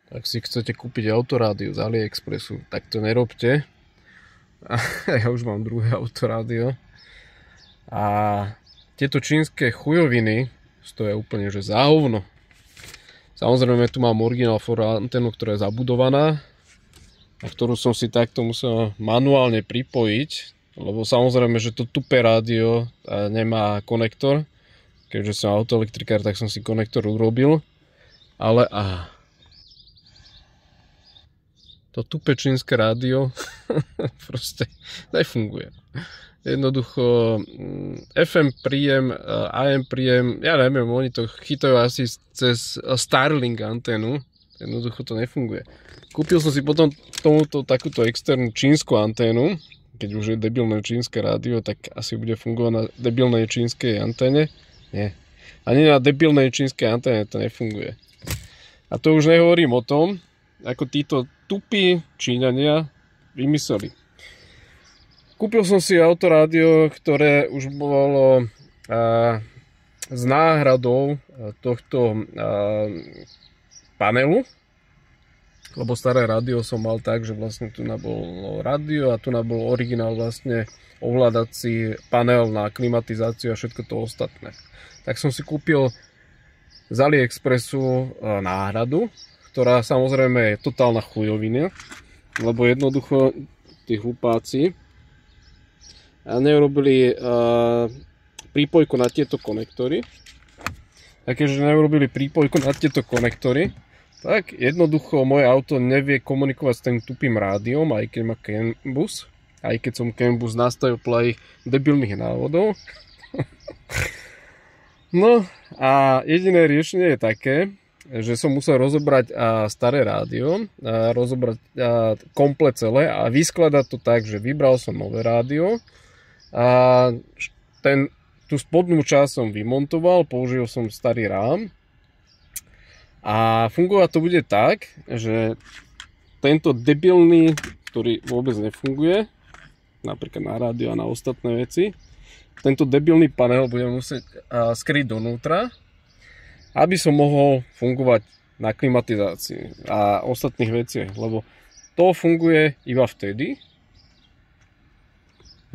Ak si chcete kúpiť autorádio z AliExpressu, tak to nerobte. Ja už mám druhé autorádio. A tieto čínske chujoviny stoja úplne že za hovno. Samozrejme tu mám originál for anténu, ktorá je zabudovaná, a ktorú som si takto musel manuálne pripojiť, lebo samozrejme, že to tupé rádio nemá konektor. Keďže som autoelektrikár, tak som si konektor urobil. Ale to tupé čínske rádio proste nefunguje. Jednoducho FM príjem, AM príjem, ja neviem, oni to chytajú asi cez Starlink anténu. Jednoducho to nefunguje. Kúpil som si potom tomuto takúto externú čínsku anténu. Keď už je debilné čínske rádio, tak asi bude fungovať na debilnej čínskej anténe. Nie. Ani na debilnej čínskej anténe to nefunguje. A to už nehovorím o tom, ako títo tupí Číňania vymysleli. Kúpil som si autorádio, ktoré už bolo s náhradou tohto panelu, lebo staré rádio som mal tak, že vlastne tu bolo rádio a tu bol originál vlastne ovládací panel na klimatizáciu a všetko to ostatné. Tak som si kúpil z AliExpressu náhradu, ktorá samozrejme je totálna chujovina, lebo jednoducho tí hlupáci neurobili prípojku na tieto konektory. A keďže neurobili prípojku na tieto konektory, tak jednoducho moje auto nevie komunikovať s tým tupým rádiom, aj keď má CAN bus, aj keď som CAN bus nastavil podľa ich debilných návodov. No a jediné riešenie je také, že som musel rozobrať staré rádio, rozobrať komplet celé a vyskladať to tak, že vybral som nové rádio a tú spodnú časť som vymontoval, použil som starý rám a fungovať to bude tak, že tento debilný, ktorý vôbec nefunguje, napríklad na rádio a na ostatné veci, tento debilný panel budem musieť skryť donútra, aby som mohol fungovať na klimatizácii a ostatných veciach, lebo to funguje iba vtedy,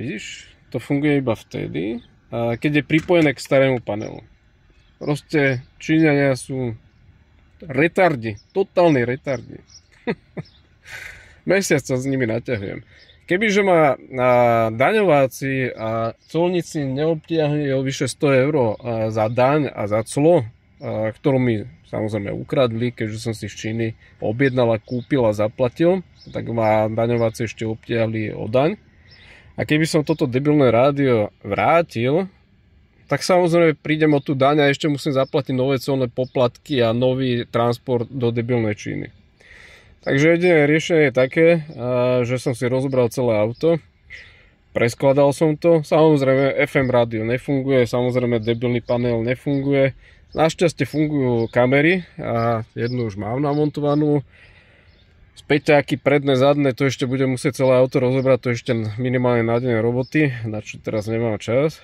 vidíš, to funguje iba vtedy, keď je pripojené k starému panelu. Proste Číňania sú retardi, totálni retardi. Mesiac sa s nimi naťahujem. Kebyže ma daňováci a colníci neobtiahli o vyše 100 eur za daň a za clo, ktorú mi samozrejme ukradli, keďže som si z Číny objednal a kúpil a zaplatil, tak ma daňováci ešte obtiahli o daň. A keby som toto debilné rádio vrátil, tak samozrejme prídem o tú daň a ešte musím zaplatiť nové colné poplatky a nový transport do debilnej Číny. Takže jediné riešenie je také, že som si rozobral celé auto, preskladal som to, samozrejme FM rádio nefunguje, samozrejme debilný panel nefunguje, našťastie fungujú kamery a jednu už mám namontovanú, späťáky predné, zadné, to ešte budem musieť celé auto rozobrať, to ešte minimálne na deň roboty, na čo teraz nemám čas.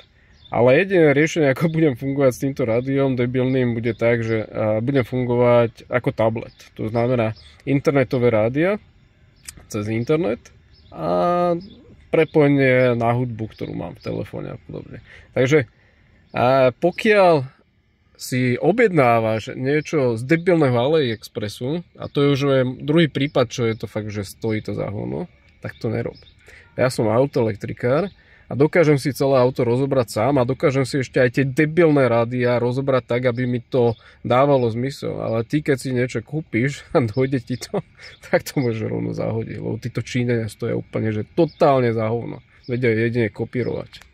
Ale jediné riešenie, ako budem fungovať s týmto rádiom debilným, bude tak, že budem fungovať ako tablet. To znamená internetové rádia cez internet a prepojenie na hudbu, ktorú mám v telefóne a podobne. Takže pokiaľ si objednávaš niečo z debilného AliExpressu, a to je už druhý prípad, čo je to fakt, že stojí to za hovno, tak to nerob. Ja som autoelektrikár a dokážem si celé auto rozobrať sám a dokážem si ešte aj tie debilné rádia rozobrať tak, aby mi to dávalo zmysel. Ale ty, keď si niečo kúpiš a dojde ti to, tak to môžeš rovno zahodiť. Lebo títo Číňania stoja úplne, že totálne za hovno. Vedia jedine kopírovať.